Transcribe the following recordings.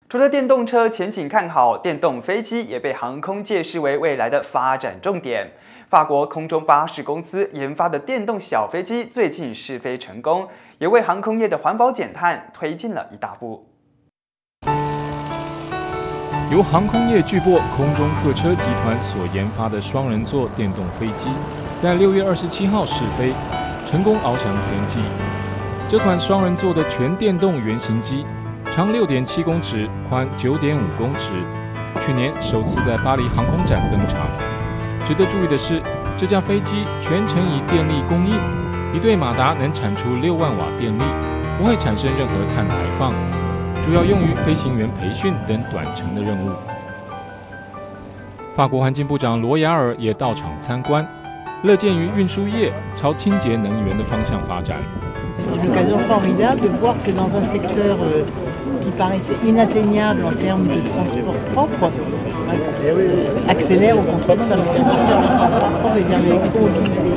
除了电动车前景看好，电动飞机也被航空界视为未来的发展重点。法国空中巴士公司研发的电动小飞机最近试飞成功，也为航空业的环保减碳推进了一大步。由航空业巨擘空中客车集团所研发的双人座电动飞机，在6月27号试飞，成功翱翔天际。这款双人座的全电动原型机，长6.7公尺，宽9.5公尺，去年首次在巴黎航空展登场。值得注意的是，这架飞机全程以电力供应，一对马达能产出6万瓦电力，不会产生任何碳排放。主要用于飞行员培训等短程的任务。法国环境部长罗亚尔也到场参观，乐见于运输业朝清洁能源的方向发展。C'est une occasion formidable de voir que dans un secteur qui paraissait inatteignable en termes de transport propre, accélère au contraire sa mutation vers le transport propre et vers l'électromobilité.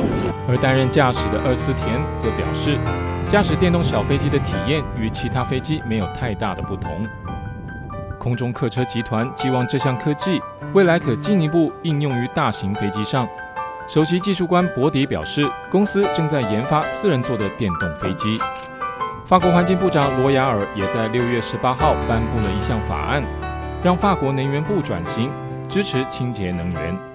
而担任驾驶的厄斯田则表示，驾驶电动小飞机的体验与其他飞机没有太大的不同。空中客车集团寄望这项科技未来可进一步应用于大型飞机上。首席技术官博迪表示，公司正在研发4人座的电动飞机。法国环境部长罗亚尔也在6月18号颁布了一项法案，让法国能源部转型，支持清洁能源。